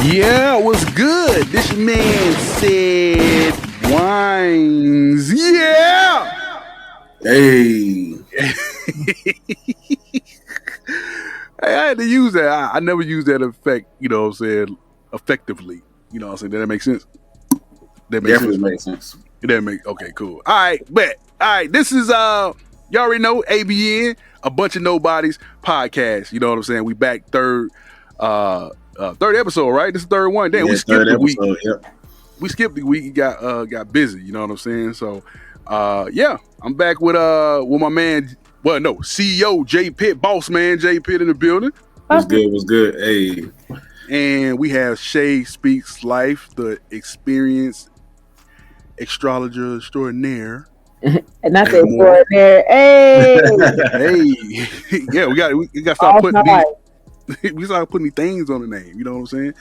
Yeah, what's good? This your man said Wines. Yeah. Hey. I had to use that. I never used that effect, you know what I'm saying, effectively. You know what I'm saying? Does that make sense? That definitely makes sense. Okay, cool. All right, bet. All right, this is y'all already know ABN, a bunch of Nobodyz podcast. You know what I'm saying? We back third episode, right? This is the third one. Damn, we skipped the week. Yep. We skipped the week. Got busy. You know what I'm saying? So, yeah, I'm back with my man. Well, no, CEO J Pitt, boss man J Pitt in the building. What's good? Hey. And we have Shay Speaks Life, the experienced astrologer extraordinaire. And not the extraordinaire. Hey. Hey. Yeah, we got to start putting these. We start putting these things on the name. You know what I'm saying?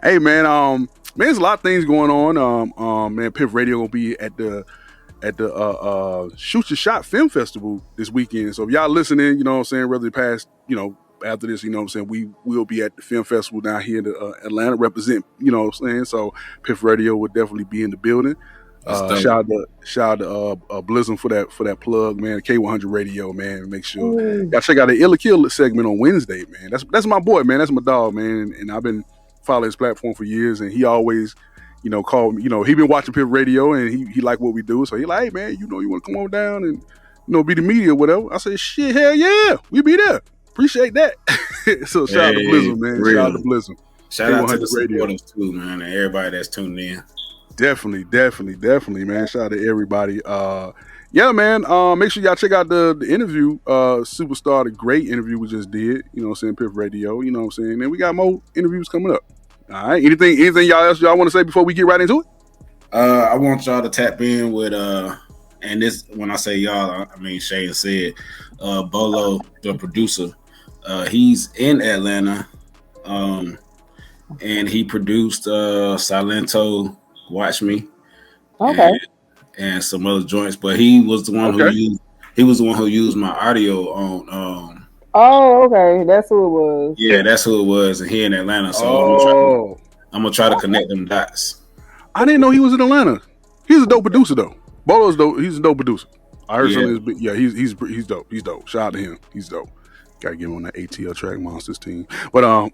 Hey, man. There's a lot of things going on. Man, Piff Radio will be at the Shoot Your Shot Film Festival this weekend. So if y'all listening, you know what I'm saying, whether past, you know, after this, you know what I'm saying, we will be at the film festival down here in Atlanta, represent, you know what I'm saying. So Piff Radio will definitely be in the building. Shout out to Blizzard for that plug, man. K100 Radio, man. Make sure y'all check out the Illa Kill segment on Wednesday, man. That's my boy, man. That's my dog, man. And I've been following his platform for years, and he always, you know, called me. You know, he been watching Piff Radio, and he like what we do. So he like, hey, man, you know, you want to come on down and, you know, be the media or whatever. I said, shit, hell yeah, we be there. Appreciate that. So shout out to Blizzard, man. Real. Shout out to Blizzard. Shout out to the supporters too, man, and everybody that's tuned in. Definitely, man. Shout out to everybody. Yeah, man. Make sure y'all check out the interview. Superstar, the great interview we just did. You know what I'm saying? Piff Radio. You know what I'm saying? And we got more interviews coming up. All right. Anything y'all want to say before we get right into it? I want y'all to tap in with and this, when I say y'all, I mean Shay said, Bolo, the producer. He's in Atlanta, and he produced Silento, Watch Me, okay, and some other joints. But he was the one who used my audio on. Oh, okay, that's who it was. Yeah, that's who it was, and he in Atlanta. So I'm gonna try to connect them dots. I didn't know he was in Atlanta. He's a dope producer though. Bolo's dope. He's a dope producer. I heard some of his. Yeah, he's dope. He's dope. Shout out to him. He's dope. Gotta get him on that ATL Track Monsters team. But Right.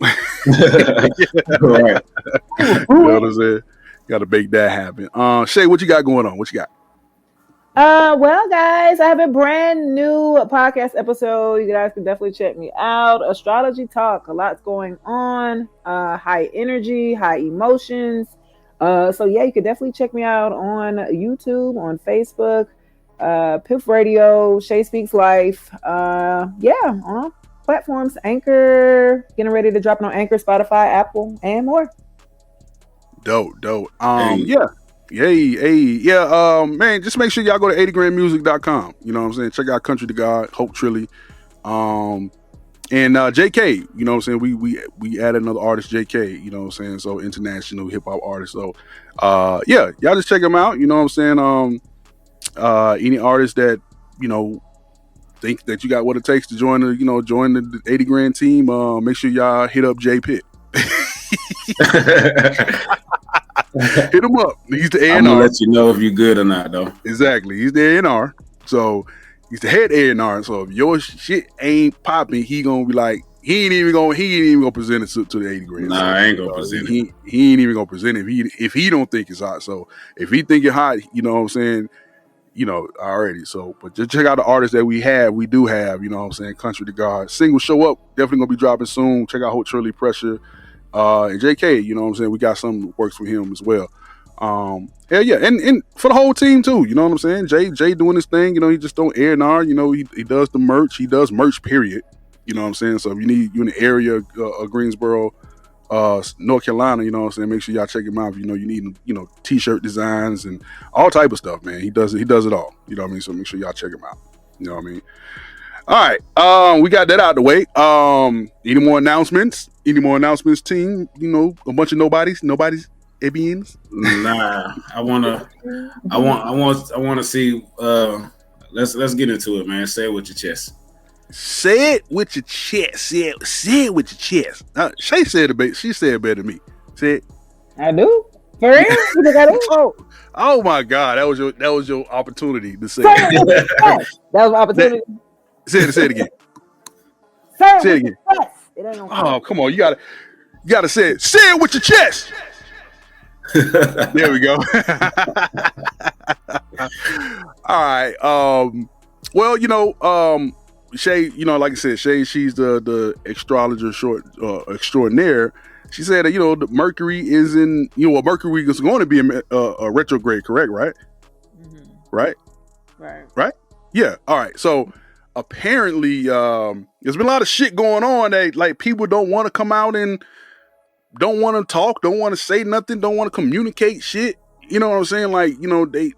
You know what I'm saying? Got to make that happen. Shay, what you got going on? What you got? Well, guys, I have a brand new podcast episode. You guys can definitely check me out. Astrology talk. A lot's going on. High energy, high emotions. So yeah, you can definitely check me out on YouTube, on Facebook, Piff Radio, Shay Speaks Life. On platforms, Anchor, getting ready to drop it on Anchor, Spotify, Apple, and more. Dope. Man, just make sure y'all go to 80grandmusic.com. You know what I'm saying? Check out Country to God, Hope Trilly, and JK. You know what I'm saying? We added another artist, JK. You know what I'm saying? So international hip hop artist. So y'all just check them out. You know what I'm saying? Any artist that, you know, think that you got what it takes to join the 80 grand team, make sure y'all hit up J Pitt. Hit him up. He's the A&R. I'm gonna let you know if you're good or not, though. Exactly. He's the A&R. So he's the head A&R. So if your shit ain't popping, he gonna be like, he ain't even gonna present it to the 80 grand. Nah, I ain't gonna present it. He ain't even gonna present it if he don't think it's hot. So if he think it's hot, you know what I'm saying, you know, already. So, but just check out the artists that we do have, you know what I'm saying, Country to God. Single show up, definitely gonna be dropping soon. Check out Hope Trilly, Pressure, and JK, you know what I'm saying, we got something that works for him as well. Hell yeah, and for the whole team too, you know what I'm saying. Jay doing his thing, you know, he just don't A&R, you know, he does the merch, period. You know what I'm saying. So if you in the area of Greensboro, North Carolina, you know what I'm saying, make sure y'all check him out. If you need, you know, t-shirt designs and all type of stuff, man. He does it all. You know what I mean? So make sure y'all check him out. You know what I mean? All right. We got that out of the way. Any more announcements, team? You know, a bunch of nobody's ABNs? Nah, I want to see, let's get into it, man. Say it with your chest. Say it with your chest. Say it with your chest. Shay said it. She said it better than me. Say it. I do. For real? You think I do? Oh my God, that was your opportunity to say Say it. it with your chest. That was my opportunity. Say it again. Say it Say it with again. your chest. It ain't gonna come. Oh, come on. You gotta say it. Say it with your chest. There we go. All right. Well, Shay, like I said, Shay, she's the astrologer extraordinaire. She said that, the Mercury is in, Mercury is going to be a retrograde, correct? Right? Mm-hmm. Right? Yeah. All right. So apparently, there's been a lot of shit going on that, like, people don't want to come out and don't want to talk, don't want to say nothing, don't want to communicate shit. You know what I'm saying? Like,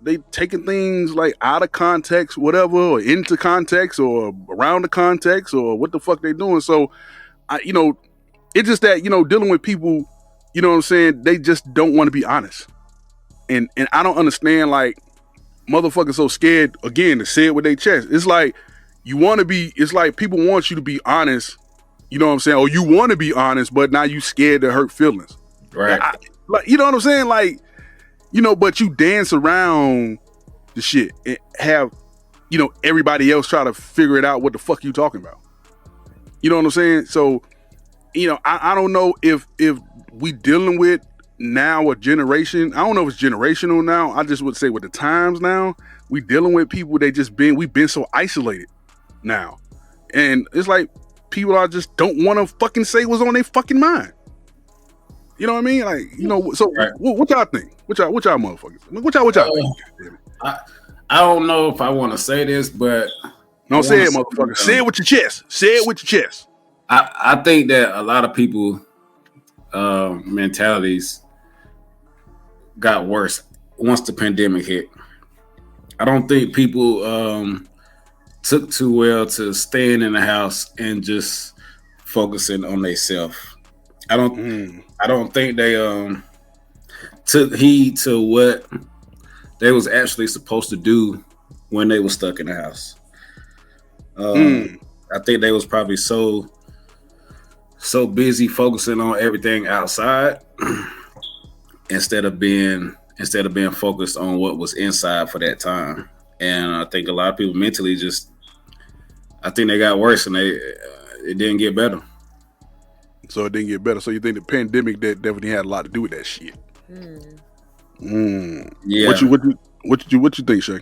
they taking things like out of context, whatever, or into context, or around the context, or what the fuck they doing. So, it's just that, dealing with people, you know what I'm saying, they just don't want to be honest. And I don't understand, like, motherfuckers so scared, again, to say it with their chest. It's like, it's like people want you to be honest, you know what I'm saying? Or you want to be honest, but now you scared to hurt feelings. Right. You know what I'm saying? Like, but you dance around the shit and have, everybody else try to figure it out what the fuck you talking about. You know what I'm saying? So, I don't know if we dealing with now a generation. I don't know if it's generational now. I just would say with the times now, we dealing with people we've been so isolated now. And it's like people just don't want to fucking say what's on their fucking mind. You know what I mean? Like, so right. What y'all think? What y'all motherfuckers? What y'all think? I don't know if I want to say this, but no, say it, motherfucker. Say it with your chest. Say it with your chest. I think that a lot of people mentalities got worse once the pandemic hit. I don't think people took too well to staying in the house and just focusing on themselves. I don't think they took heed to what they was actually supposed to do when they were stuck in the house. I think they was probably so busy focusing on everything outside instead of being focused on what was inside for that time. And I think a lot of people mentally I think they got worse and it didn't get better. So it didn't get better. So you think the pandemic that definitely had a lot to do with that shit? Yeah. What you think, Shay?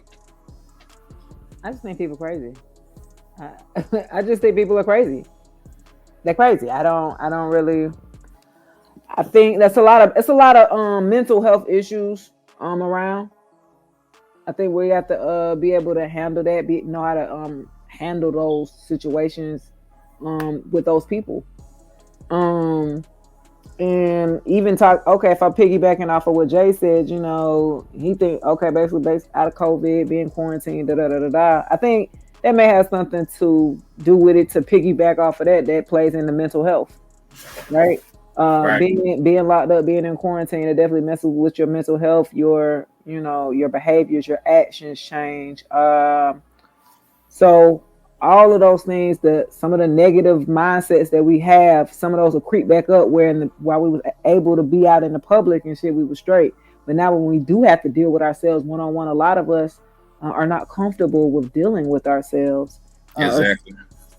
I just think people crazy. I just think people are crazy. They're crazy. I don't really. I think it's a lot of mental health issues around. I think we have to be able to handle that. Know how to handle those situations with those people. And even talk. Okay, if I'm piggybacking off of what Jay said, he think basically based out of COVID, being quarantined, I think that may have something to do with it. To piggyback off of that plays into mental health, right? Right. Being locked up, being in quarantine, it definitely messes with your mental health. Your behaviors, your actions change. So all of those things, some of the negative mindsets that we have, some of those will creep back up while we was able to be out in the public and shit, we were straight. But now when we do have to deal with ourselves one-on-one, a lot of us are not comfortable with dealing with ourselves. Exactly.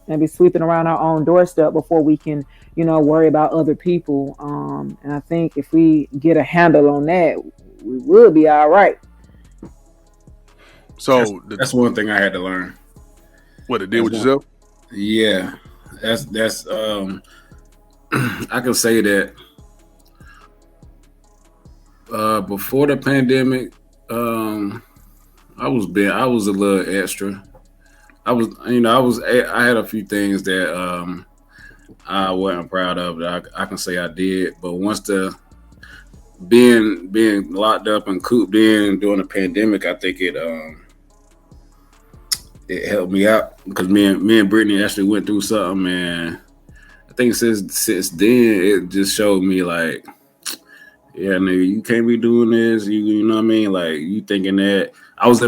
And be sweeping around our own doorstep before we can, worry about other people. And I think if we get a handle on that, we will be all right. So that's one thing I had to learn. What, to deal with yourself? Yeah, that's I can say that before the pandemic, I was a little extra. I had a few things that I wasn't proud of that I can say I did, but once being locked up and cooped in during the pandemic, I think it helped me out because me and Brittany actually went through something, and I think since then it just showed me like, yeah, nigga, you can't be doing this. You know what I mean? Like, you thinking that I was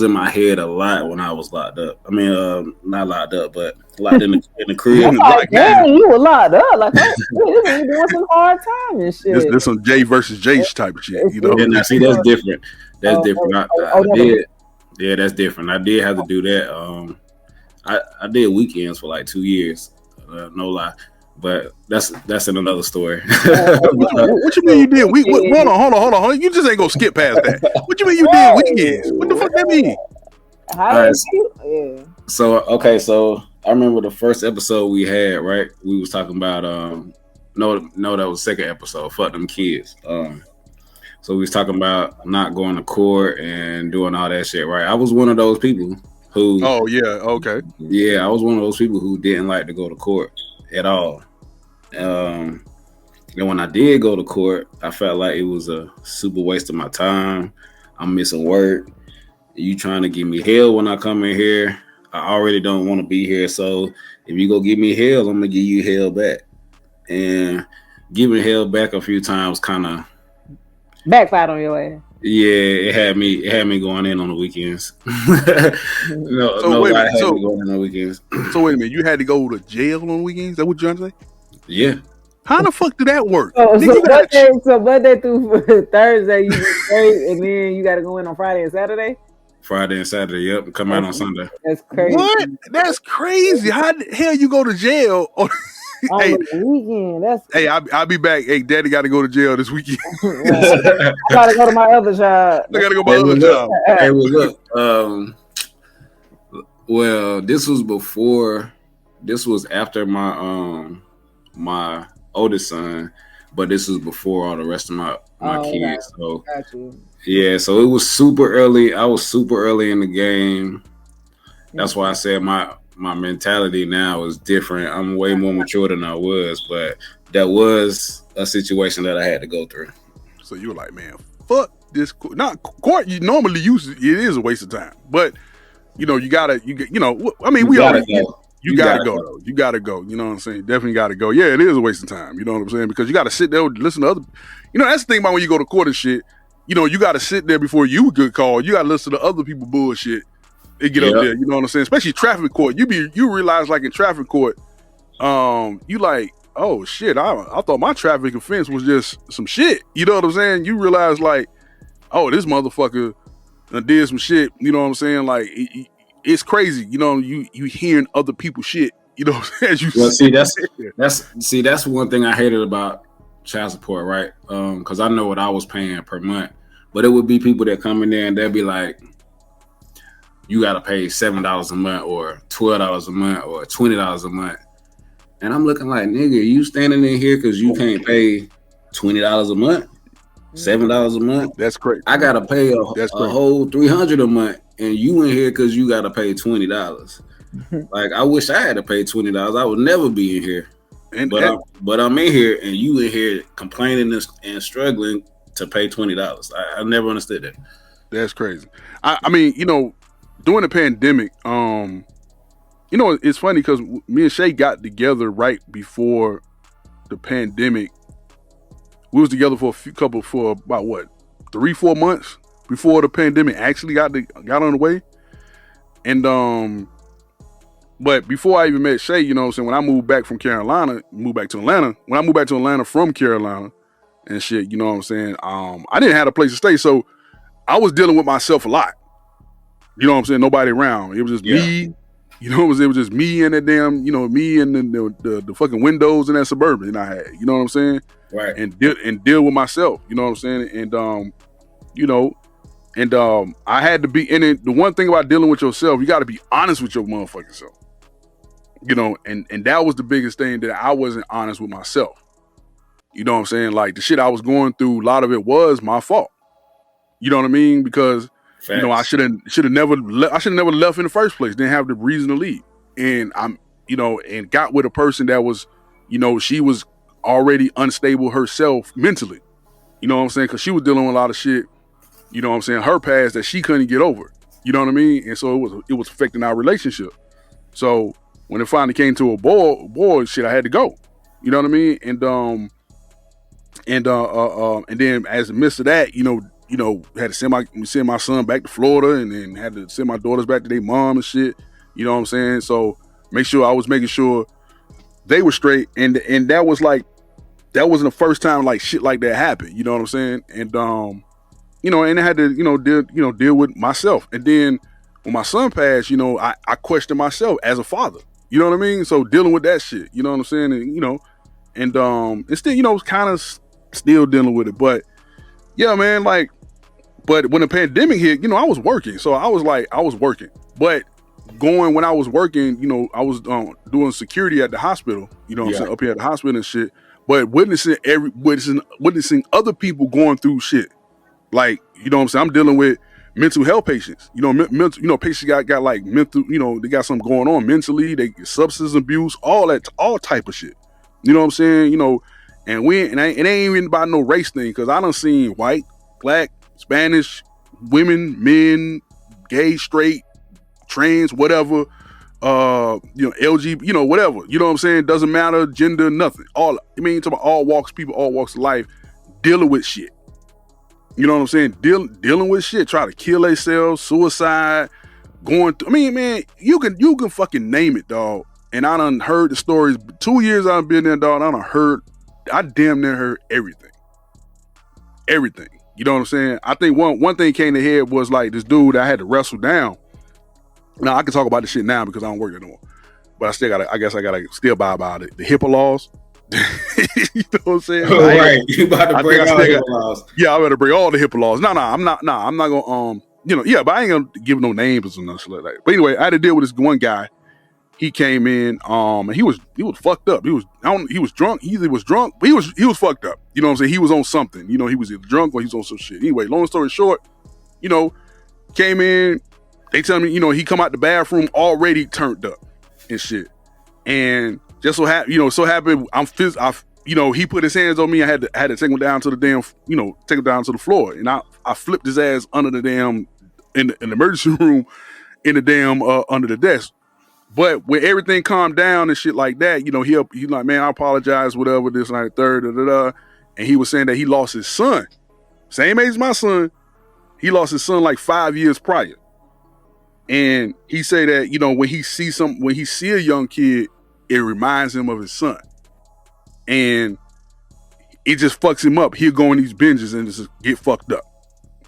in my head a lot when I was locked up. I mean, not locked up, but locked in the crib. Like, damn, you were locked up. Like, oh, this nigga doing some hard time and shit. This some Jay versus Jace type of shit. You know? Yeah, now, see, that's different. That's different. I did. Yeah, that's different. I did have to do that. I did weekends for like 2 years. No lie. But that's in another story. What you mean you did? Hold on. You just ain't gonna skip past that. What you mean you did weekends? What the fuck that mean? So I remember the first episode we had, right? We was talking about no, that was the second episode. Fuck them kids. So we was talking about not going to court and doing all that shit, right? I was one of those people who. Oh yeah, okay. Yeah, I was one of those people who didn't like to go to court at all. And when I did go to court, I felt like it was a super waste of my time. I'm missing work. You trying to give me hell when I come in here. I already don't want to be here. So if you go give me hell, I'm gonna give you hell back. And giving hell back a few times kind of backfired on your ass. Yeah, it had me going in on the weekends. So wait a minute, you had to go to jail on weekends? Is that what you're trying to say? Yeah. How the fuck did that work? So Monday through Thursday you straight, and then you got to go in on Friday and Saturday? Friday and Saturday, yep. Come out on Sunday. That's crazy. What? That's crazy. How the hell you go to jail on the weekend? Hey, I'll be back. Hey, Daddy got to go to jail this weekend. I got to go to my other job. I got to go to my other job. Hey, well, look. Well, this was after my oldest son, but this was before all the rest of my kids. So yeah, so it was super early. I was super early in the game. That's why I said my mentality now is different. I'm way more mature than I was, but that was a situation that I had to go through. So you were like, man, fuck this. Not court. You normally use it is a waste of time, but you know you gotta. I mean, we already. You gotta go though. You gotta go. You know what I'm saying? Definitely gotta go. Yeah, it is a waste of time. You know what I'm saying? Because you gotta sit there and listen to other. You know, that's the thing about when you go to court and shit. You know, you gotta sit there before you get called. You gotta listen to other people bullshit and get up there. You know what I'm saying? Especially traffic court. You realize like in traffic court, you like, oh shit, I thought my traffic offense was just some shit. You know what I'm saying? You realize like, oh, this motherfucker did some shit. You know what I'm saying? Like. It's crazy, you know. You hearing other people's shit, you know. As you that's one thing I hated about child support, right? Because I know what I was paying per month, but it would be people that come in there and they'd be like, "You got to pay $7 a month, or $12 a month, or $20 a month," and I'm looking like, "Nigga, you standing in here because you can't pay $20 a month, $7 a month? That's crazy. I gotta pay a whole $300 a month." And you in here because you got to pay $20. Like, I wish I had to pay $20. I would never be in here. But I'm in here, and you in here complaining and struggling to pay $20. I never understood that. That's crazy. I mean, you know, during the pandemic, you know, it's funny because me and Shay got together right before the pandemic. We was together for about what, 3-4 months before the pandemic actually got on the way. And but before I even met Shay, you know what I'm saying, when I moved back to Atlanta from Carolina and shit, you know what I'm saying, I didn't have a place to stay, so I was dealing with myself a lot. You know what I'm saying? Nobody around. It was just me. You know, it was just me and that damn, you know, me and the fucking windows in that Suburban I had. You know what I'm saying? Right. And deal with myself. You know what I'm saying? And you know. And I had to be in it. The one thing about dealing with yourself, you got to be honest with your motherfucking self. You know, and that was the biggest thing, that I wasn't honest with myself. You know what I'm saying? Like, the shit I was going through, a lot of it was my fault. You know what I mean? Because you know, I should have never left in the first place. Didn't have the reason to leave. And I'm, you know, and got with a person that was, you know, she was already unstable herself mentally. You know what I'm saying? Because she was dealing with a lot of shit. You know what I'm saying? Her past that she couldn't get over. You know what I mean? And so it was affecting our relationship. So when it finally came to a boy shit, I had to go. You know what I mean? And then as a midst of that, you know, had to send my son back to Florida, and then had to send my daughters back to their mom and shit. You know what I'm saying? So I was making sure they were straight, and that was like, that wasn't the first time like shit like that happened. You know what I'm saying? And and I had to deal with myself. And then when my son passed, I questioned myself as a father. You know what I mean? So dealing with that shit, you know what I'm saying? And it's still, kind of still dealing with it. But yeah, man, like, but when the pandemic hit, I was working. So I was working. But when I was working, I was doing security at the hospital, what I'm saying, up here at the hospital and shit. But witnessing other people going through shit. Like, what I'm saying? I'm dealing with mental health patients. Patients got like mental, they got something going on mentally, they get substance abuse, all type of shit. You know what I'm saying? And it ain't even about no race thing, because I done seen white, black, Spanish, women, men, gay, straight, trans, whatever, LGBT, whatever. You know what I'm saying? Doesn't matter, gender, nothing. Talking about all walks of life, dealing with shit. You know what I'm saying? Dealing with shit, try to kill themselves, suicide, going through. Man, you can fucking name it, dog. And I done heard the stories. 2 years I've been there, dog. I damn near heard everything. Everything. You know what I'm saying? I think one thing came to head was like this dude I had to wrestle down. Now I can talk about this shit now because I don't work there no more. But I guess I gotta still abide by it. The HIPAA laws. You know what I'm saying? Oh, right. You about to break all the HIPAA laws. Yeah, I better break all the HIPAA laws. I'm not gonna but I ain't gonna give no names or nothing like that. But anyway, I had to deal with this one guy. He came in, and he was fucked up. He was drunk. He either was drunk, but he was fucked up. You know what I'm saying? He was on something. He was either drunk or he was on some shit. Anyway, long story short, came in. They tell me, he come out the bathroom already turned up and shit. And just so happened, he put his hands on me. I had to take him down to the damn, take him down to the floor. And I flipped his ass under the damn, in the emergency room, in the damn, under the desk. But when everything calmed down and shit like that, he like, man, I apologize, whatever, this and that, third, and he was saying that he lost his son. Same age as my son. He lost his son like 5 years prior. And he say that, when he see a young kid, it reminds him of his son. And it just fucks him up. He'll go on these binges and just get fucked up.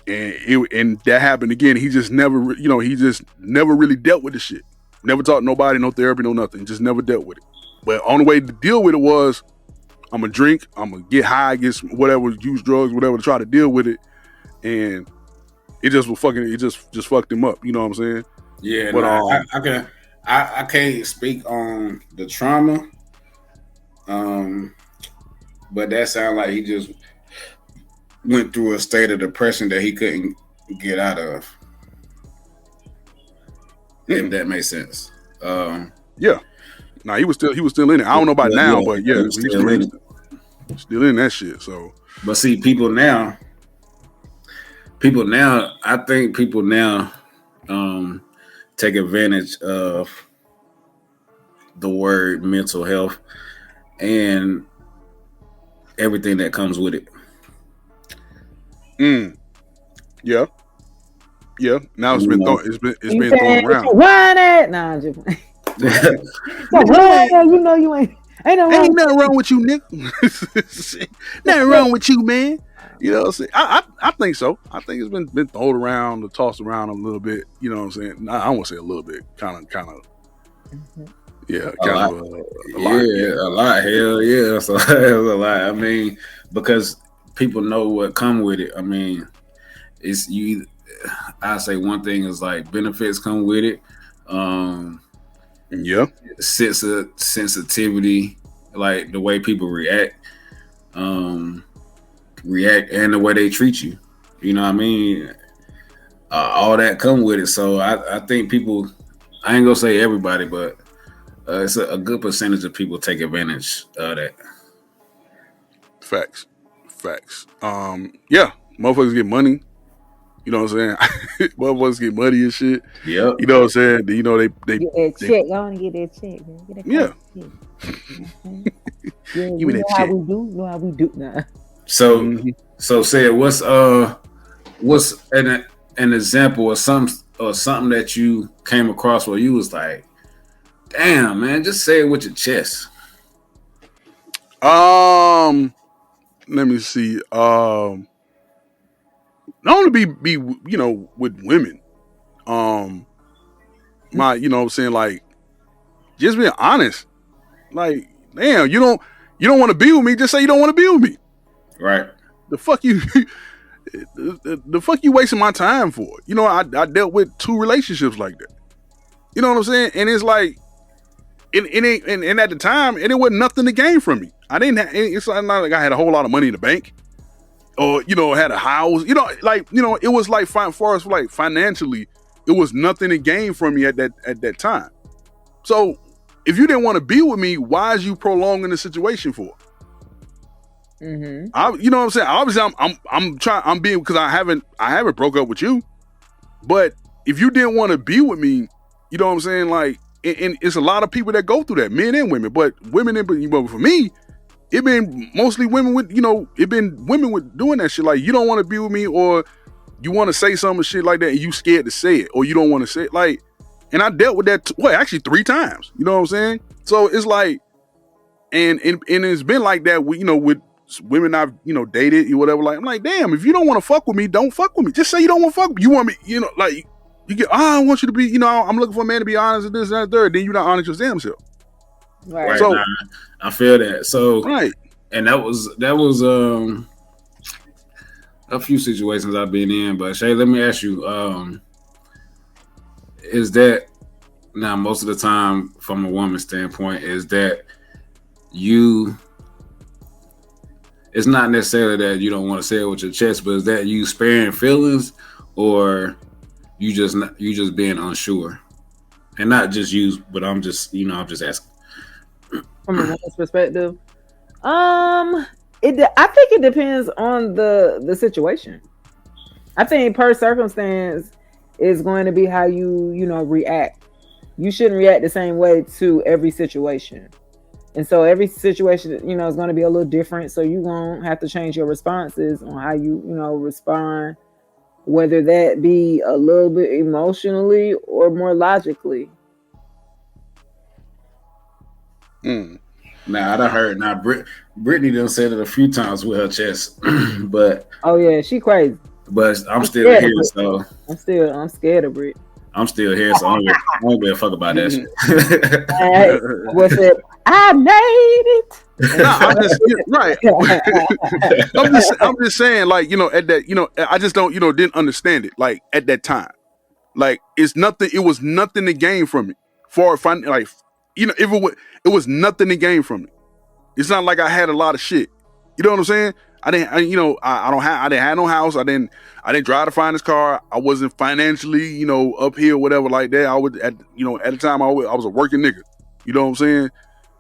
And that happened again. He just never really dealt with the shit. Never taught nobody, no therapy, no nothing. Just never dealt with it. But only way to deal with it was, I'm gonna drink, I'm gonna get high, get some, whatever, use drugs, whatever, to try to deal with it. And it just fucked him up. You know what I'm saying? Yeah, but I can't speak on the trauma. But that sounds like he just went through a state of depression that he couldn't get out of. If that makes sense. Yeah. Nah, he was still in it. I don't know about now, but yeah, he's still in that shit. So, but see, people now, I think people now take advantage of the word mental health and everything that comes with it. Yeah. Yeah. Now it's been thrown around. Run it? Nah, I'm just you ain't. Ain't nothing wrong with you, Nick. Nothing wrong with you, man. You know what I'm saying? I think so. I think it's been thrown around or tossed around a little bit. You know what I'm saying? I won't say a little bit. Kind of. Yeah, a lot. A lot. Hell yeah, so that's a lot. Because people know what come with it. It's you. I say one thing is like benefits come with it. Yeah. Sensitivity, like the way people react and the way they treat you. You know what I mean? All that come with it. So I think people, I ain't gonna say everybody, but it's a good percentage of people take advantage of that. Facts. Yeah, motherfuckers get money. You know what I'm saying? Motherfuckers get money and shit. Yeah. You know what I'm saying? You know, they get that check. I want to get that check, man. Get that check. Yeah. Give me that check. Know how we do now. So said, what's What's an example or something that you came across where you was like, damn, man, just say it with your chest. Let me see. Not only be with women. My you know what I'm saying, like, just being honest. Like, damn, you don't want to be with me, just say you don't want to be with me. Right. The fuck you the fuck you wasting my time for? You know, I dealt with 2 relationships like that. You know what I'm saying? And it's like, and at the time, and it wasn't nothing to gain from me. I didn't have, it's not like I had a whole lot of money in the bank, or had a house. It was like, far as like financially, it was nothing to gain from me at that time. So if you didn't want to be with me, why is you prolonging the situation for? Mm-hmm. You know what I'm saying? Obviously, I'm being, because I haven't broke up with you. But if you didn't want to be with me, you know what I'm saying? Like, and it's a lot of people that go through that, men and women. But for me, it been mostly women with, it been women with doing that shit. Like, you don't want to be with me, or you want to say some shit like that, and you scared to say it, or you don't want to say it. Like, and I dealt with that, actually 3 times. You know what I'm saying? So it's like, and it's been like that with, with women I've, dated or whatever. Like, I'm like, damn, if you don't want to fuck with me, don't fuck with me. Just say you don't want to fuck with me. You want me, like, you get, I want you to be, I'm looking for a man to be honest with this and that third. Then you're not honest with your damn self. Right. So I feel that. So right. And that was a few situations I've been in. But Shay, let me ask you, is that now most of the time from a woman's standpoint, is that it's not necessarily that you don't want to say it with your chest, but is that you sparing feelings, or you just being unsure? And not just you, but I'm just asking. From a woman's perspective, I think it depends on the situation. I think per circumstance is going to be how you react. You shouldn't react the same way to every situation. And so every situation, is going to be a little different. So you won't have to change your responses on how you respond, whether that be a little bit emotionally or more logically. Now, I done heard. Now, Brittany done said it a few times with her chest, but oh yeah, she crazy. But I'm still here, so I'm scared of Brit. I'm still here, so I don't give a fuck about that shit. What's it? I made it. No, I'm just saying, like, at that, I just don't, didn't understand it. Like, at that time, like, it was nothing to gain from it. It was nothing to gain from it. It's not like I had a lot of shit. You know what I'm saying? I didn't have no house. I didn't drive the finest car. I wasn't financially, up here, whatever like that. I would at the time I was a working nigga. You know what I'm saying?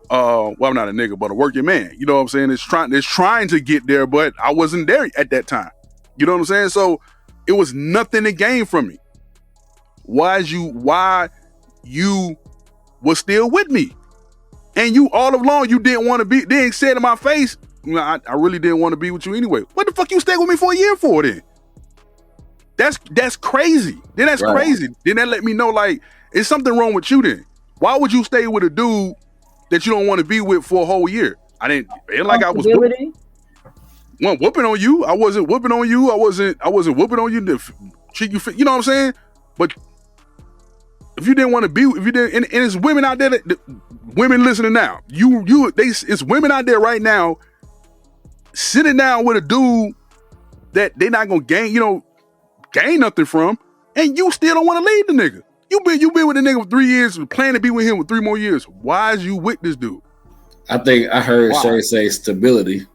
Well, I'm not a nigga, but a working man. You know what I'm saying? It's trying to get there, but I wasn't there at that time. You know what I'm saying? So it was nothing to gain from me. Why you was still with me? And you all along, you didn't want to be, then said in my face, I really didn't want to be with you anyway. What the fuck you stayed with me for a year for then? That's crazy. Then that's right. Crazy. Then that let me know, like, it's something wrong with you then. Why would you stay with a dude that you don't want to be with for a whole year? I didn't feel like I was whooping on you. I wasn't whooping on you. I wasn't whooping on you to treat you. You know what I'm saying? But if you didn't want to be, if you didn't, and it's women out there, women listening now. It's women out there right now sitting down with a dude that they're not gonna gain nothing from, and you still don't want to leave the nigga. You been with the nigga for 3 years, plan to be with him for 3 more years. Why is you with this dude? I think I heard Shay say stability.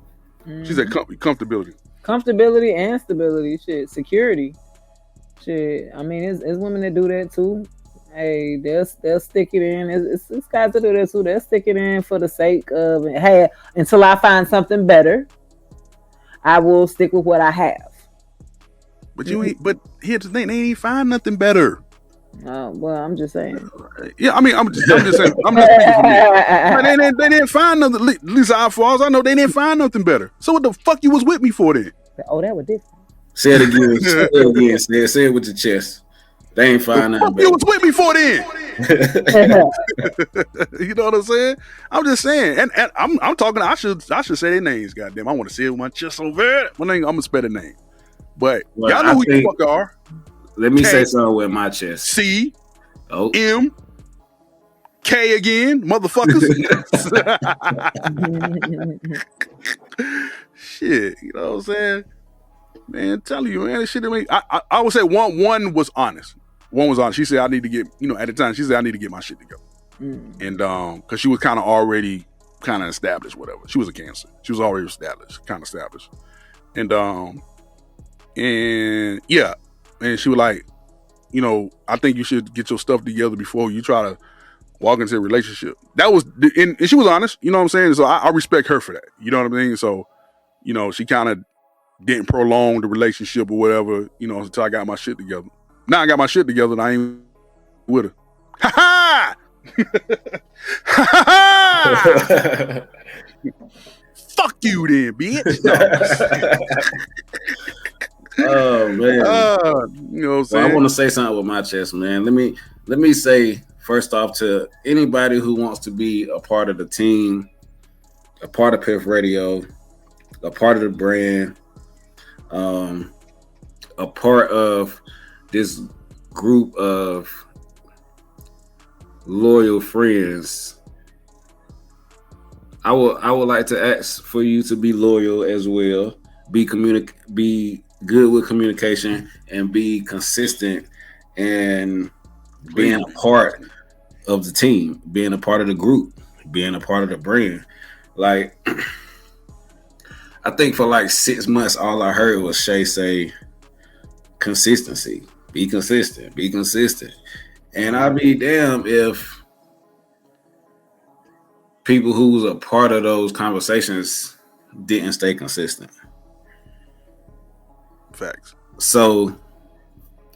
She said comfortability. Comfortability and stability. Shit, security. Shit. I mean, it's women that do that too. Hey, they'll stick it in. It's guys that do that too. They'll stick it in for the sake of, hey, until I find something better, I will stick with what I have. But but here's the thing, they ain't find nothing better. Well, I'm just saying. Yeah, I mean, I'm just saying. I'm just speaking for me. They didn't find nothing. At least as far as I know, they didn't find nothing better. So what the fuck you was with me for then? Oh, that was different. Say it again. Say it again. Say it with your chest. They ain't find nothing. You was with me before then. You know what I'm saying? I'm just saying, and I'm talking. I should say their names. Goddamn, I want to say it with my chest so bad. I'm gonna spell the name, but y'all know who you fuck are. Let me say something with my chest. C M K again, motherfuckers. Shit, you know what I'm saying? Man, tell you, man, this shit. I would say one was honest. One was honest. She said I need to get, at the time, she said I need to get my shit together. And because she was kind of already kind of established, whatever. She was a Cancer. She was already established. And yeah. And she was like, I think you should get your stuff together before you try to walk into a relationship. That was, and she was honest, you know what I'm saying? So I respect her for that. You know what I mean? So, she kind of didn't prolong the relationship or whatever, until I got my shit together. Now I got my shit together and I ain't with her. Ha ha! Ha ha! Fuck you then, bitch. Oh man. You know what I'm saying? I want to say something with my chest, man. Let me say first off to anybody who wants to be a part of the team, a part of Piff Radio, a part of the brand, a part of this group of loyal friends. I would like to ask for you to be loyal as well. Be good with communication and be consistent and being a part of the team, being a part of the group, being a part of the brand. Like, I think for like 6 months, all I heard was Shay say, consistency, be consistent. And I'd be damned if people who was a part of those conversations didn't stay consistent. Facts. So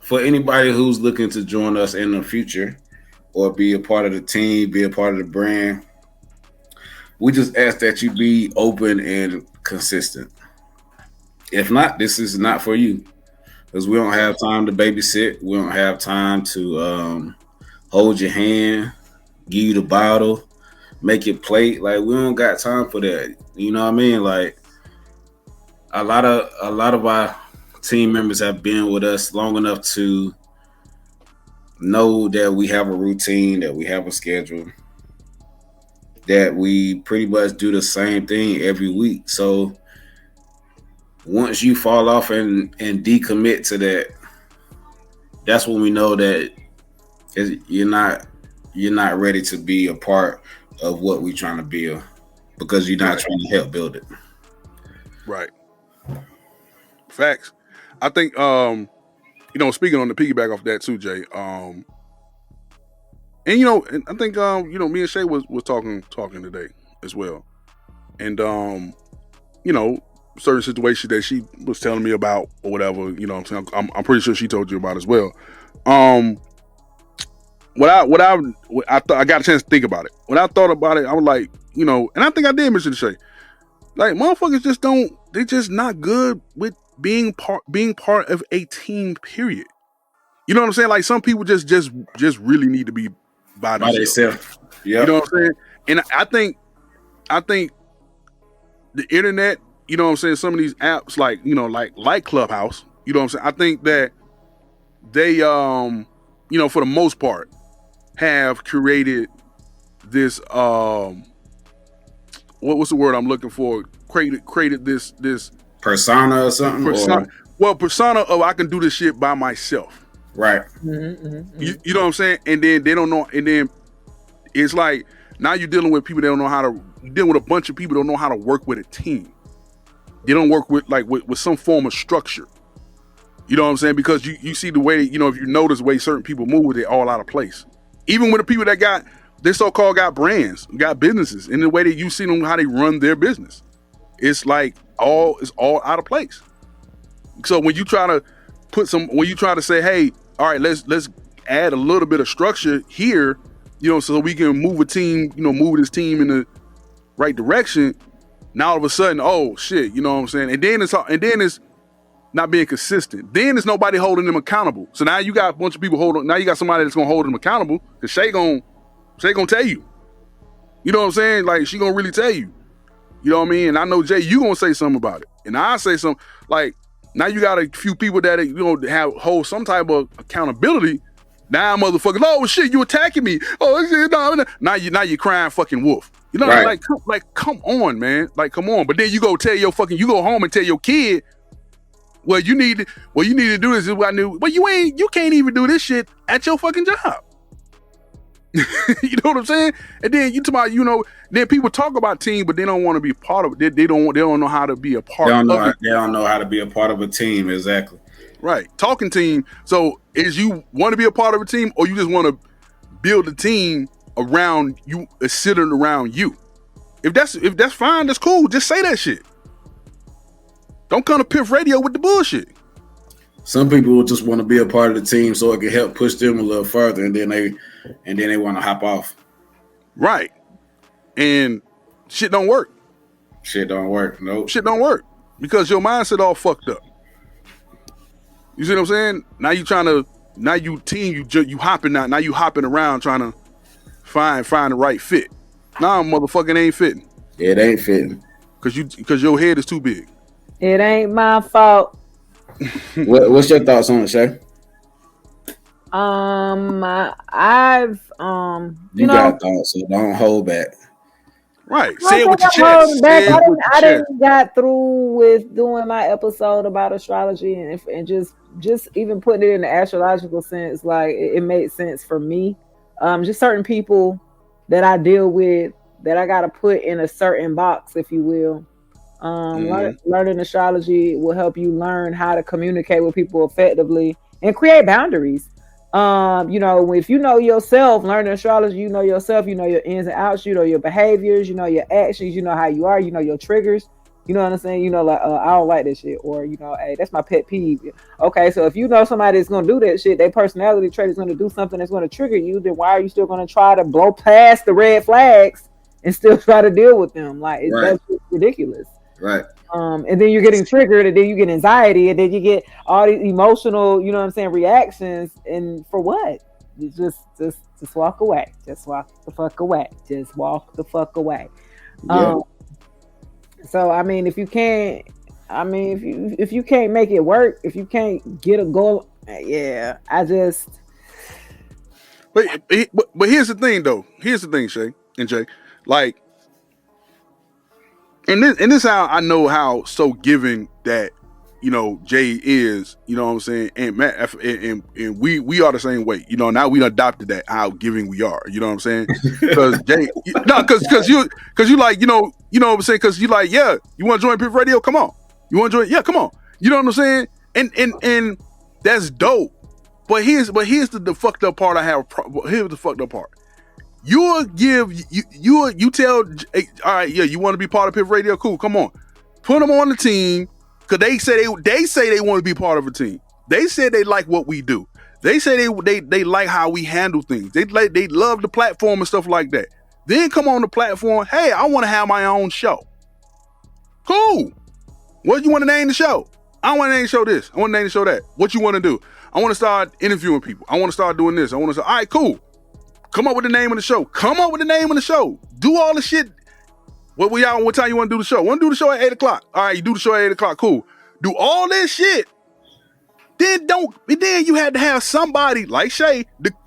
for anybody who's looking to join us in the future or be a part of the team, be a part of the brand, we just ask that you be open and consistent. If not, this is not for you, because we don't have time to babysit. We don't have time to hold your hand, give you the bottle, make your plate. Like, we don't got time for that. You know what I mean? Like, a lot of our team members have been with us long enough to know that we have a routine, that we have a schedule, that we pretty much do the same thing every week. So once you fall off and decommit to that, that's when we know that you're not ready to be a part of what we're trying to build, because you're not trying to help build it. Right. Facts. I think, speaking on the piggyback off that too, Jay, and I think, me and Shay was talking today as well. And, certain situations that she was telling me about or whatever, I'm pretty sure she told you about as well. I got a chance to think about it. When I thought about it, I was like, and I think I did mention to Shay, like, motherfuckers they're just not good with being part of a team, period. You know what I'm saying? Like, some people just really need to be by themselves. Yeah. You know what I'm saying? And I think the internet, you know what I'm saying, some of these apps like Clubhouse, you know what I'm saying? I think that they for the most part have created this what's the word I'm looking for? Created this persona or something? Persona of I can do this shit by myself. Right. Mm-hmm. You know what I'm saying? And then they don't know, and then it's like, now you're dealing with people that don't know how to, you're dealing with a bunch of people that don't know how to work with a team. They don't work with with some form of structure. You know what I'm saying? Because you see the way, if you notice the way certain people move, they're all out of place. Even with the people that they so-called got brands, got businesses, in the way that you see them, how they run their business, it's like it's all out of place. So when you try to say, hey, all right, let's add a little bit of structure here, so we can move this team in the right direction. Now all of a sudden, oh shit, you know what I'm saying? And then it's not being consistent. Then there's nobody holding them accountable. So now you got a bunch of people holding. Now you got somebody that's gonna hold them accountable because Shay gonna tell you. You know what I'm saying? Like she gonna really tell you. You know what I mean? And I know Jay, you gonna say something about it, and I say something. Like now you got a few people that hold some type of accountability. Now motherfucker, oh shit, you attacking me? Oh shit, no. Now you crying fucking wolf. You know, right. like come on, man. Like come on. But then you go home and tell your kid, well, you need to do this. Is what I knew. But you can't even do this shit at your fucking job. You know what I'm saying? And then you talk about, then people talk about team, but they don't want to be part of it. They don't know how to be a part of it. They don't know how to be a part of a team, exactly. Right. Talking team. So is you want to be a part of a team, or you just want to build a team around you, centered around you? If that's fine, that's cool. Just say that shit. Don't come to Piff Radio with the bullshit. Some people just want to be a part of the team so it can help push them a little further, and then they want to hop off. Right. And shit don't work. Nope. Shit don't work because your mindset all fucked up. You see what I'm saying? Now you hopping out. Now you hopping around trying to find the right fit. Nah, motherfucking ain't fitting. It ain't fitting. Cause your head is too big. It ain't my fault. What's your thoughts on it, Shay? I've you got thoughts, so don't hold back. Right. Say it with your chest. I didn't got through with doing my episode about astrology and just even putting it in the astrological sense. Like it made sense for me. Just certain people that I deal with that I got to put in a certain box, if you will. Learning astrology will help you learn how to communicate with people effectively and create boundaries. If you know yourself, learning astrology, you know yourself, you know your ins and outs, you know your behaviors, you know your actions, you know how you are, you know your triggers. You know what I'm saying? Like, I don't like this shit, or hey, that's my pet peeve. Okay, so if you know somebody that's gonna do that shit, their personality trait is gonna do something that's gonna trigger you, then why are you still gonna try to blow past the red flags and still try to deal with them? Like, that's just ridiculous. Right. And then you're getting triggered, and then you get anxiety, and then you get all these emotional, reactions. And for what? You just walk away. Just walk the fuck away. Just walk the fuck away. Yeah. So I mean, if you can't make it work, if you can't get a goal, yeah, But here's the thing, though. Here's the thing, Shay and Jay. Like, and this how I know how so giving that Jay is. You know what I'm saying? And Matt, and we are the same way. Now we adopted that how giving we are. You know what I'm saying? Because Jay, because you like what I'm saying? Because you like, yeah, you want to join Piff Radio? Come on. You want to join? Yeah, come on. You know what I'm saying? And that's dope. But here's the fucked up part I have. Here's the fucked up part. You tell, all right, yeah, you want to be part of Piff Radio? Cool, come on, put them on the team, because they say they want to be part of a team. They said they like what we do. They say they like how we handle things. They love the platform and stuff like that. Then come on the platform. Hey, I want to have my own show. Cool. What you want to name the show? I want to name the show this. I want to name the show that. What you want to do? I want to start interviewing people. I want to start doing this. I want to start. All right, cool. Come up with the name of the show. Do all the shit. What time you want to do the show? Want to do the show at 8:00? All right, you do the show at 8:00. Cool. Do all this shit. Then you had to have somebody like Shay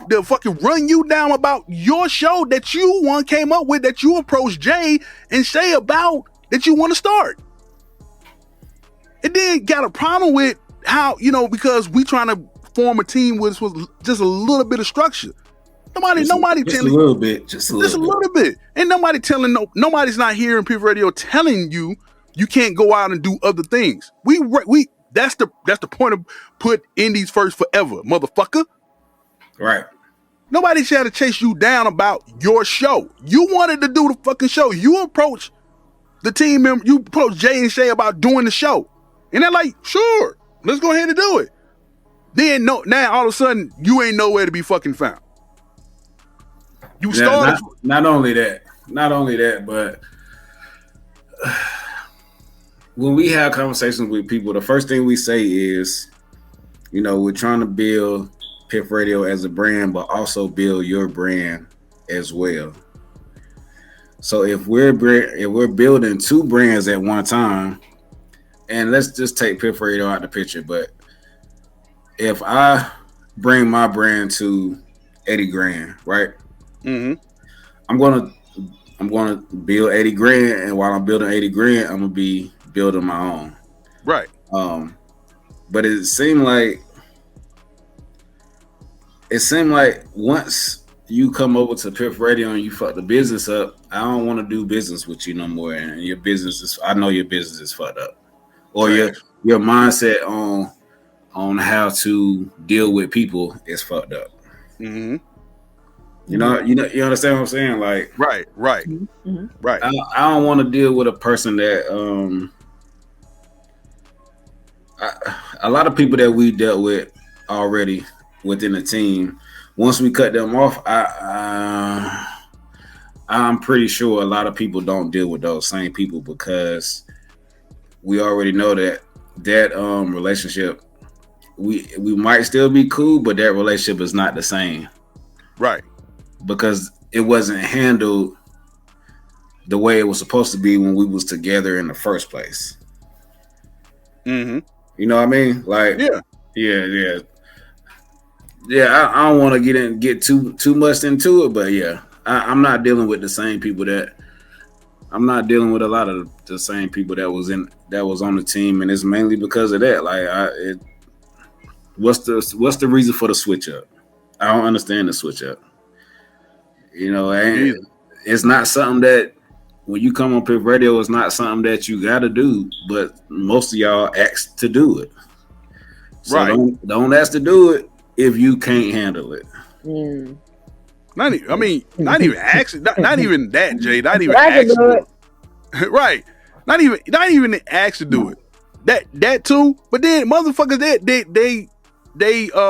to fucking run you down about your show that you came up with, that you approached Jay and Shay about, that you want to start. And then got a problem with how, because we trying to form a team with just a little bit of structure. Nobody telling just a little bit. And nobody's not here in Piff Radio telling you can't go out and do other things. We that's the point of put indies first forever, motherfucker. Right. Nobody tried to chase you down about your show. You wanted to do the fucking show. You approached the team member, you approached Jay and Shay about doing the show. And they're like, sure, let's go ahead and do it. Then now all of a sudden you ain't nowhere to be fucking found. You started. Not only that, but when we have conversations with people, the first thing we say is, we're trying to build Piff Radio as a brand, but also build your brand as well. So if we're building two brands at one time, and let's just take Piff Radio out the picture, but if I bring my brand to $80,000, right? Mm-hmm. I'm gonna build $80,000, and while I'm building $80,000, I'm gonna be building my own. Right. But it seemed like once you come over to Piff Radio and you fuck the business up, I don't want to do business with you no more. And your business is, I know your business is fucked up, or your mindset on how to deal with people is fucked up. Mm-hmm. You understand what I'm saying? Like, right. Mm-hmm. Right. I don't want to deal with a person that a lot of people that we dealt with already within the team. Once we cut them off, I'm pretty sure a lot of people don't deal with those same people because we already know that relationship, we might still be cool, but that relationship is not the same. Right. Because it wasn't handled the way it was supposed to be when we was together in the first place. Mm-hmm. You know what I mean? Like, yeah. I don't want to get too much into it, but yeah, I'm not dealing with the same people I'm not dealing with a lot of the same people that was on the team, and it's mainly because of that. Like, what's the reason for the switch up? I don't understand the switch up. It's not something that when you come on Piff Radio, it's not something that you got to do, but most of y'all ask to do it. So right. Don't ask to do it if you can't handle it. Mm. Not even actually, not even that, Jay. Not even actually. Right. Not even ask to do it. That too. But then motherfuckers, they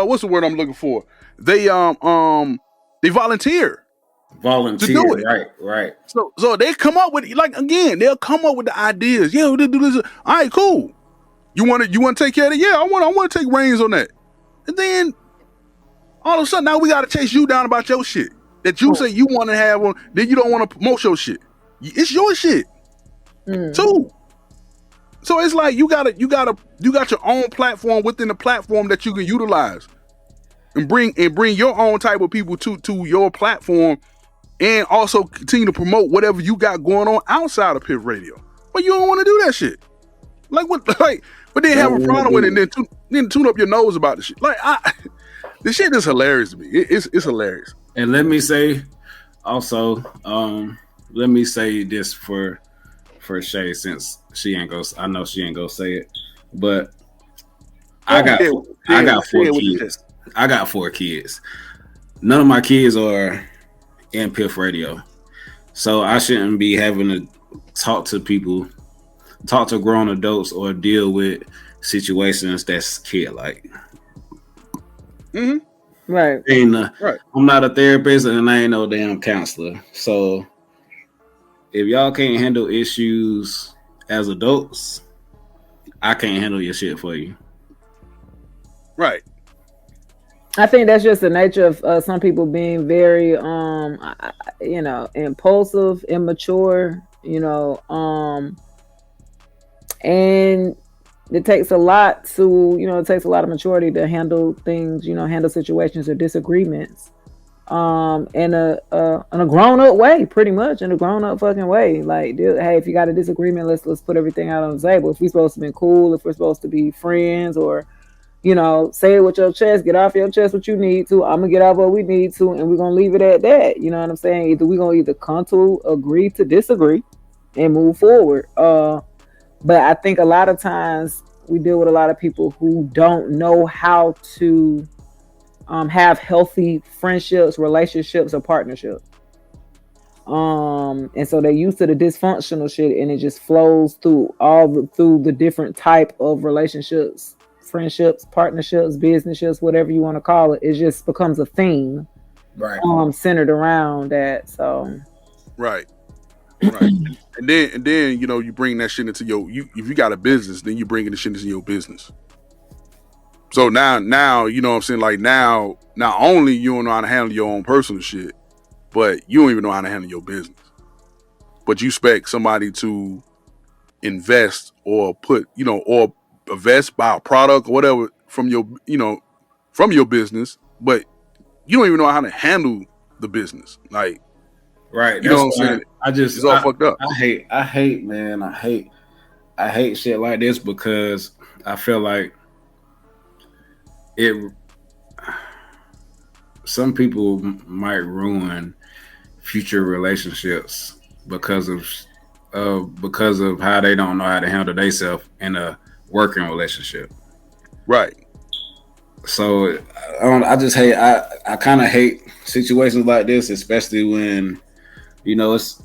what's the word I'm looking for? They volunteer. To do it. Right. So they come up with, like, again, they'll come up with the ideas. Yeah, we'll do this. All right, cool. You want to take care of it? Yeah, I want to take reins on that. And then all of a sudden now we got to chase you down about your shit that you say you want to have on. Then you don't want to promote your shit. It's your shit too. So it's like you got your own platform within the platform that you can utilize and bring your own type of people to your platform. And also continue to promote whatever you got going on outside of Piff Radio. But you don't want to do that shit. Like what? Like, but then have a problem with it, and then tune up your nose about the shit. Like, this shit is hilarious to me. It's hilarious. And let me say, also, let me say this for Shay, since I know she ain't gonna say it, but I got 4 kids. I got 4 kids. None of my kids are in Piff Radio, so I shouldn't be having to talk to grown adults or deal with situations that's kid-like. Mm-hmm. Right. Right. I'm not a therapist and I ain't no damn counselor. So if y'all can't handle issues as adults, I can't handle your shit for you. Right. I think that's just the nature of some people being very, impulsive, immature, and it takes a lot of maturity to handle things, handle situations or disagreements, in a grown up way, pretty much in a grown up fucking way. Like, hey, if you got a disagreement, let's put everything out on the table. If we're supposed to be cool, if we're supposed to be friends, or say it with your chest, get off your chest what you need to. I'm gonna get off what we need to, and we're gonna leave it at that. You know what I'm saying? Either we're gonna come to agree to disagree and move forward. But I think a lot of times we deal with a lot of people who don't know how to have healthy friendships, relationships, or partnerships. And so they're used to the dysfunctional shit, and it just flows through through the different type of relationships, friendships, partnerships, businesses, whatever you want to call it. It just becomes a theme, right? Centered around that. So, right. Right. And then you bring that shit into if you got a business, then you bring the shit into your business. So now you know what I'm saying, like now not only you don't know how to handle your own personal shit, but you don't even know how to handle your business. But you expect somebody to invest or or invest, buy a product or whatever from your business, but you don't even know how to handle the business. Like, right. You know what I'm saying? It's all fucked up. I hate, man. I hate shit like this because I feel like some people might ruin future relationships because of how they don't know how to handle themselves in a working relationship. Right. So I just hate. I kind of hate situations like this, especially when it's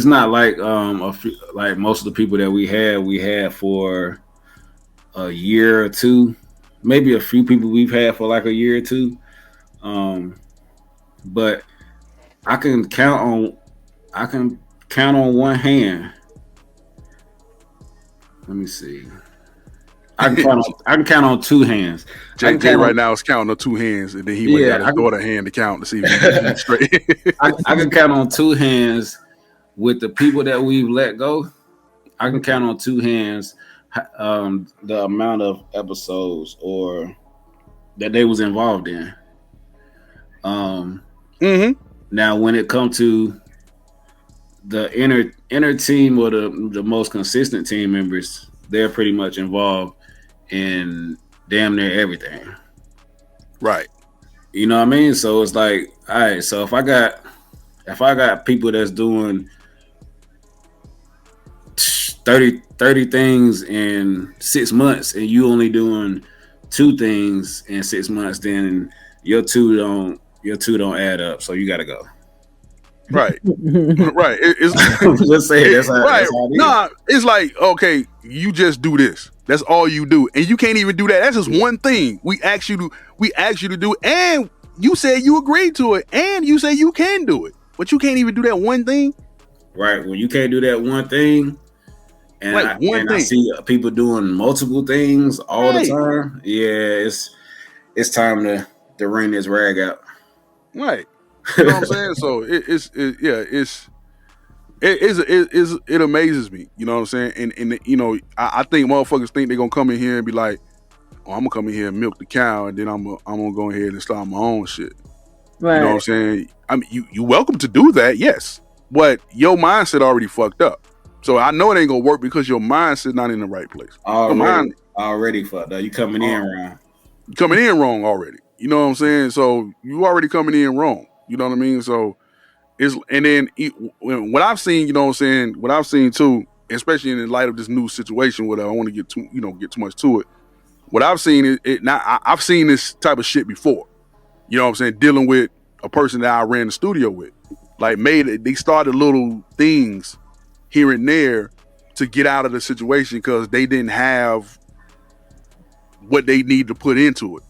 not like like most of the people that we had for a year or two, maybe a few people we've had for like a year or two. But I can count on one hand. Let me see. I can count on two hands. JJ right now is counting on two hands, and then he went got his daughter hand to count to see if he's straight. I can count on two hands with the people that we've let go. I can count on two hands the amount of episodes or that they was involved in. Now, when it comes to the inner team or the most consistent team members, they're pretty much involved in damn near everything. Right. You know what I mean? So it's like, all right, so if I got people that's doing 30 things in 6 months and you only doing 2 things in 6 months, then your two don't add up. So you got to go. Right. Right. It's just saying that's how, right. That's how it is. Nah, it's like, okay, you just do this. That's all you do. And you can't even do that. That's just one thing. We asked you to do, and you said you agreed to it, and you say you can do it. But you can't even do that one thing. Right. When you can't do that one thing, and I see people doing multiple things all the time, yeah, it's time to wring this rag out. Right. You know what I'm saying? So it amazes me. You know what I'm saying? And I think motherfuckers think they're gonna come in here and be like, oh, I'm gonna come in here and milk the cow, and then I'm gonna go ahead and start my own shit. Right. You know what I'm saying? I mean, you welcome to do that, yes, but your mindset already fucked up. So I know it ain't gonna work because your mindset not in the right place. Already fucked up. You coming in wrong. Coming in wrong already. You know what I'm saying? So you already coming in wrong. You know what I mean? So what I've seen, you know what I'm saying? What I've seen too, especially in light of this new situation, whatever, I want to get too much to it. What I've seen I've seen this type of shit before. You know what I'm saying? Dealing with a person that I ran the studio with. Like they started little things here and there to get out of the situation because they didn't have what they need to put into it.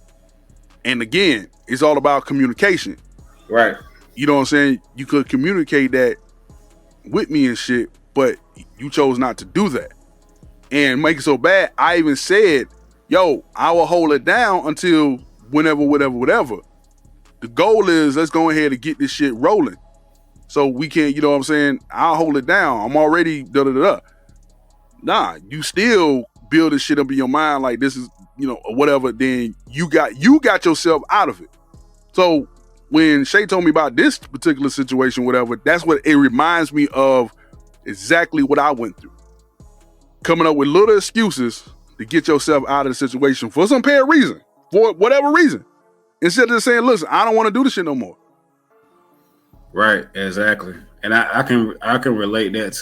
And again, it's all about communication. Right. You know what I'm saying? You could communicate that with me and shit, but you chose not to do that. And make it so bad, I even said, yo, I will hold it down until whenever. The goal is let's go ahead and get this shit rolling. So we can, you know what I'm saying? I'll hold it down. I'm already da-da-da-da. Nah, you still build this shit up in your mind like this is, or whatever, then you got yourself out of it. So when Shay told me about this particular situation, whatever, that's what it reminds me of exactly what I went through. Coming up with little excuses to get yourself out of the situation for some apparent reason, for whatever reason. Instead of just saying, listen, I don't want to do this shit no more. Right, exactly. And I can relate that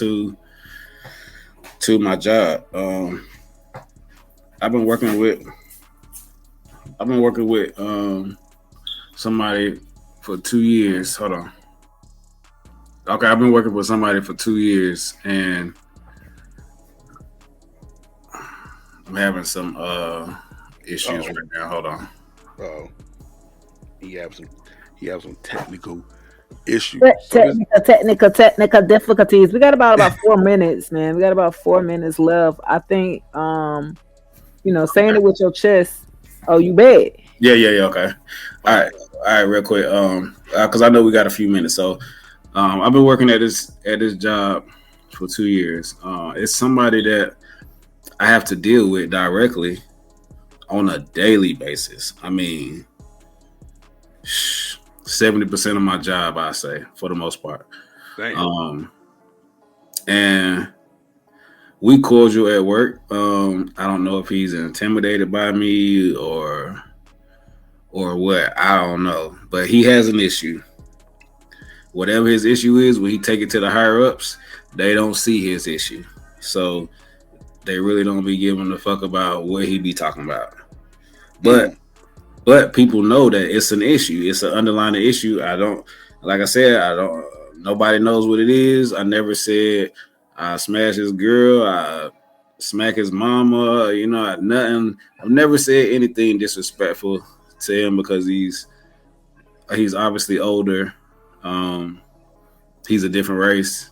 to my job. I've been working with somebody for 2 years. Hold on. Okay, I've been working with somebody for 2 years, and I'm having some issues right now. Hold on. He have some technical issue. Technical difficulties. We got about 4 minutes, man. We got about 4 minutes left. I think saying it with your chest. Oh, you bad. Yeah. Okay. All right. Real quick. Because I know we got a few minutes. So, I've been working at this job for 2 years. It's somebody that I have to deal with directly on a daily basis. I mean, 70% of my job, I say, for the most part. And we cordial at work. I don't know if he's intimidated by me or what. I don't know. But he has an issue. Whatever his issue is, when he take it to the higher ups, they don't see his issue. So they really don't be giving a fuck about what he be talking about. But people know that it's an issue. It's an underlying issue. Nobody knows what it is. I never said I smash his girl, I smack his mama, nothing. I've never said anything disrespectful to him because he's obviously older. He's a different race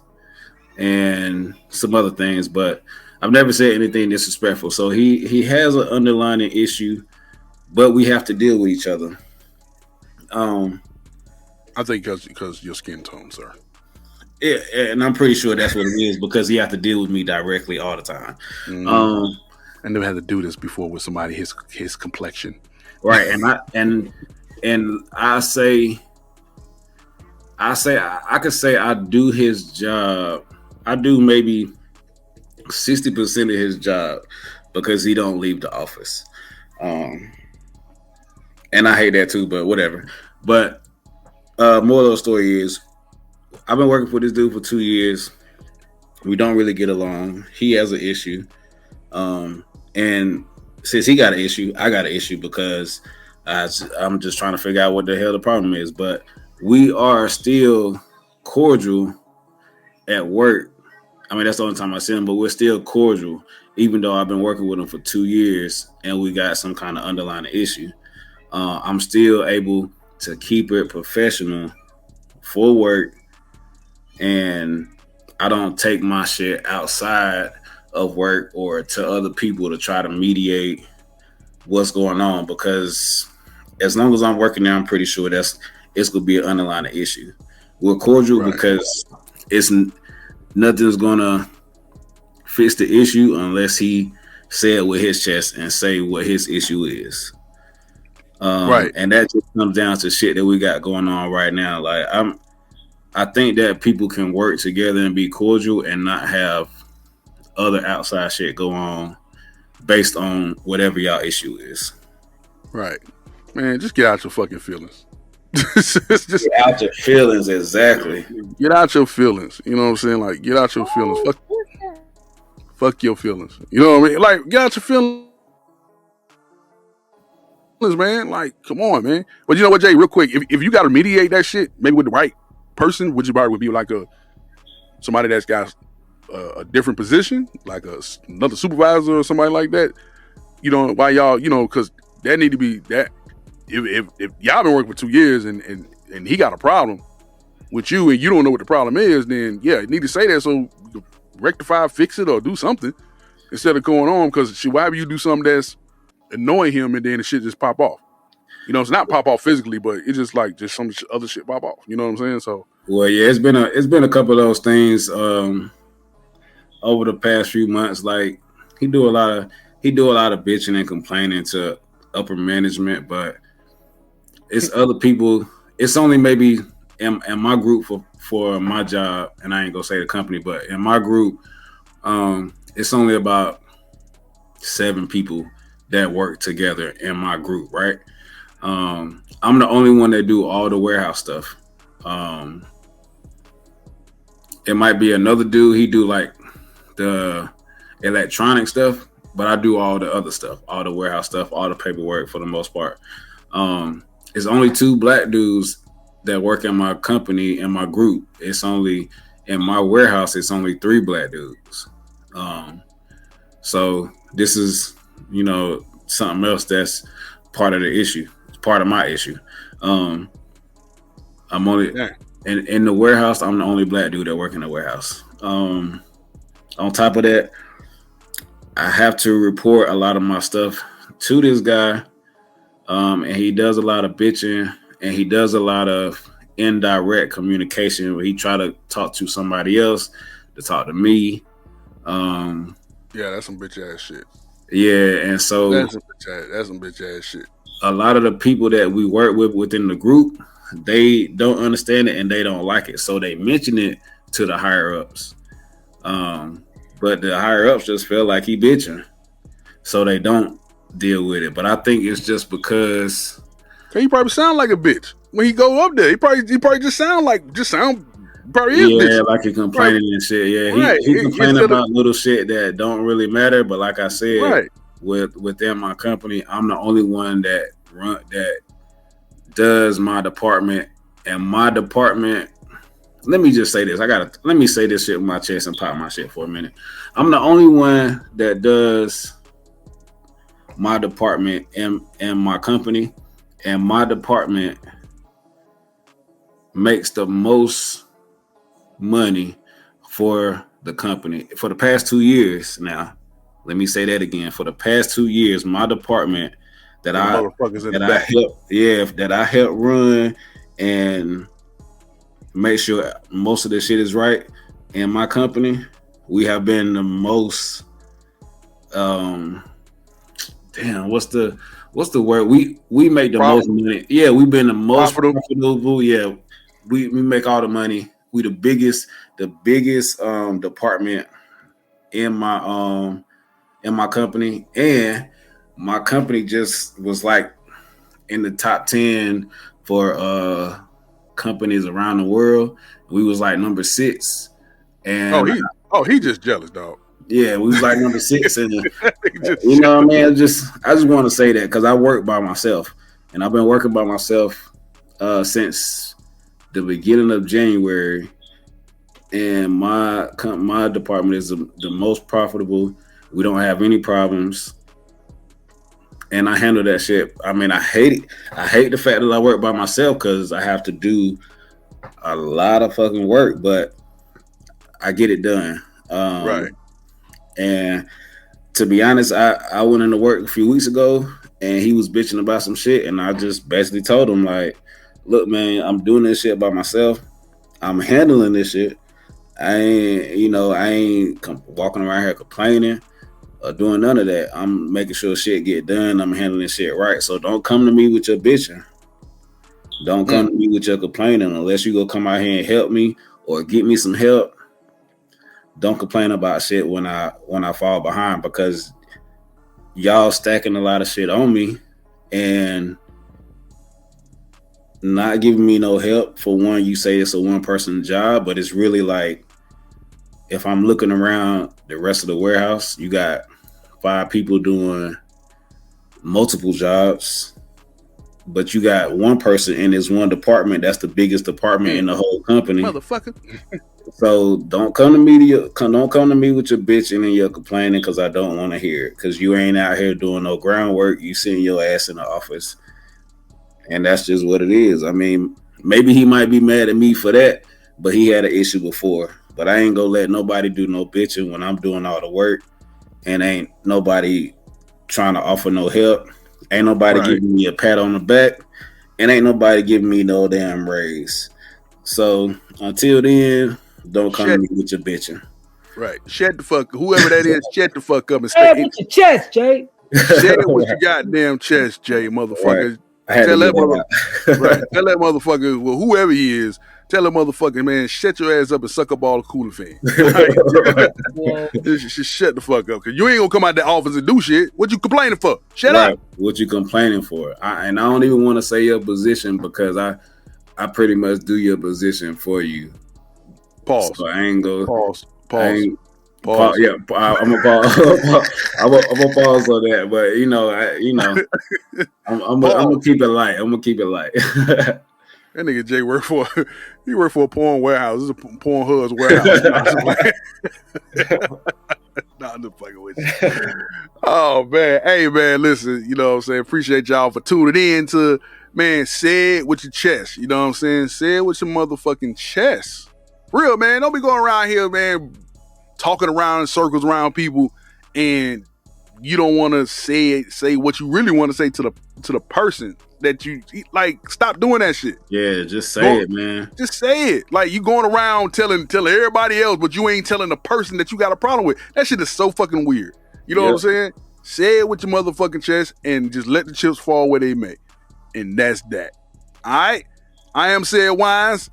and some other things, but I've never said anything disrespectful. So he has an underlying issue, but we have to deal with each other. I think because your skin tone, sir. Yeah, and I'm pretty sure that's what it is because he has to deal with me directly all the time. I never had to do this before with somebody his complexion. Right, and I could say I do his job. I do maybe 60% of his job because he don't leave the office. And I hate that too, but whatever. But moral of the story is I've been working for this dude for 2 years. We don't really get along. He has an issue. And since he got an issue, I got an issue because I'm just trying to figure out what the hell the problem is. But we are still cordial at work. I mean, that's the only time I see him, but we're still cordial, even though I've been working with him for 2 years and we got some kind of underlying issue. I'm still able to keep it professional for work, and I don't take my shit outside of work or to other people to try to mediate what's going on, because as long as I'm working there, I'm pretty sure it's gonna be an underlying issue. We're cordial because nothing's gonna fix the issue unless he say it with his chest and say what his issue is. And that just comes down to shit that we got going on right now. Like I think that people can work together and be cordial and not have other outside shit go on based on whatever y'all issue is. Right. Man, just get out your fucking feelings. Just get out your feelings, exactly. Get out your feelings. You know what I'm saying? Like, get out your feelings. Fuck your feelings. You know what I mean? Like, get out your feelings, man. Like, come on, man. But you know what, Jay, real quick, if you got to mediate that shit, maybe with the right person, would you probably be like somebody that's got a different position, like another supervisor or somebody like that? You know, why y'all, because that need to be that. If y'all been working for 2 years and he got a problem with you and you don't know what the problem is, then yeah, you need to say that so you can rectify, fix it, or do something instead of going on. Because why would you do something that's annoying him and then the shit just pop off? It's not pop off physically, but it's just like some other shit pop off. You know what I'm saying? So well, yeah, it's been a couple of those things over the past few months. Like he do a lot of bitching and complaining to upper management, but it's other people. It's only maybe in my group for my job, and I ain't gonna say the company, but in my group, it's only about 7 people that work together in my group, right? I'm the only one that do all the warehouse stuff. It might be another dude, he do like the electronic stuff, but I do all the other stuff, all the warehouse stuff, all the paperwork for the most part. It's only 2 black dudes that work in my company, in my group. It's only in my warehouse, it's only 3 black dudes. So this is, something else that's part of the issue. It's part of my issue. I'm only in the warehouse, I'm the only black dude that work in the warehouse. On top of that, I have to report a lot of my stuff to this guy, and he does a lot of bitching, and he does a lot of indirect communication where he try to talk to somebody else to talk to me. Yeah, that's some bitch ass shit. Yeah, and so that's some bitch ass shit. A lot of the people that we work with within the group, they don't understand it and they don't like it, so they mention it to the higher ups. But the higher ups just feel like he bitching, so they don't deal with it. But I think it's just because he probably sound like a bitch when he go up there. He probably just sound probably is bitch. Like he complaining and shit. Yeah, he complaining about little shit that don't really matter. But like I said, within my company, I'm the only one that does my department, and my department. Let me just say this. Let me say this shit with my chest and pop my shit for a minute. I'm the only one that does my department and my company, and my department makes the most money for the company for the past 2 years. Now, let me say that again. For the past 2 years, my department that I help run and make sure most of this shit is right in my company, we have been the most what's the word? We make the most money. Yeah, we've been the most profitable. Yeah, we make all the money. We the biggest department in my company, and my company just was like in the top 10 for companies around the world. We was like number 6. And he just jealous, dog. Yeah, we was like number 6, and you know what I mean. I just want to say that because I work by myself, and I've been working by myself since the beginning of January. And my department is the most profitable. We don't have any problems, and I handle that shit. I mean, I hate it. I hate the fact that I work by myself because I have to do a lot of fucking work, but I get it done. Right. And to be honest, I went into work a few weeks ago, and he was bitching about some shit, and I just basically told him, like, look, man, I'm doing this shit by myself. I'm handling this shit. I ain't walking around here complaining or doing none of that. I'm making sure shit get done. I'm handling shit right. So don't come to me with your bitching. Don't come to me with your complaining unless you go come out here and help me or get me some help. Don't complain about shit when I fall behind, because y'all stacking a lot of shit on me and not giving me no help. For one, you say it's a one person job, but it's really like, if I'm looking around the rest of the warehouse, you got 5 people doing multiple jobs, but you got one person in this one department that's the biggest department in the whole company. Motherfucker. So don't come to me with your bitching and your complaining, because I don't want to hear it. Because you ain't out here doing no groundwork. You sitting your ass in the office, and that's just what it is. I mean, maybe he might be mad at me for that, but he had an issue before. But I ain't gonna let nobody do no bitching when I'm doing all the work, and ain't nobody trying to offer no help. Ain't nobody giving me a pat on the back, and ain't nobody giving me no damn raise. So until then, don't come to me with your bitching. Right. Shut the fuck. Whoever that is, shut the fuck up and stay with your chest, Jay. Say it with your goddamn chest, Jay, motherfucker. Right. Tell that motherfucker, well, whoever he is, tell that motherfucker, man, shut your ass up and suck up all the cooler fan. Just shut the fuck up, because you ain't gonna come out the office and do shit. What you complaining for? Shut up. What you complaining for? And I don't even want to say your position, because I pretty much do your position for you. Pause. So I ain't go. Pause. Yeah, I'm gonna pause. I'm gonna pause on that, but I'm gonna keep it light. That nigga Jay work for a porn warehouse. This is a porn hub's warehouse. Nah, I'm just fucking with you. Oh man, hey man, listen, you know what I'm saying? Appreciate y'all for tuning in to man, say it with your chest. You know what I'm saying? Say it with your motherfucking chest. Real, man. Don't be going around here, man, talking around in circles around people, and you don't want to say what you really want to say to the person that you like. Stop doing that shit. Yeah, just say it, man. Just say it. Like, you going around telling everybody else, but you ain't telling the person that you got a problem with. That shit is so fucking weird. You know what I'm saying? Say it with your motherfucking chest and just let the chips fall where they may. And that's that. All right? I am Said Wines.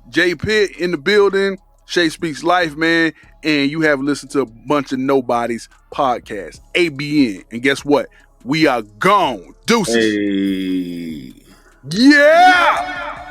J Pitt in the building. Shay Speaks Life, man. And you have listened to a bunch of Nobodyz podcast, ABN. And guess what? We are gone. Deuces. Hey. Yeah!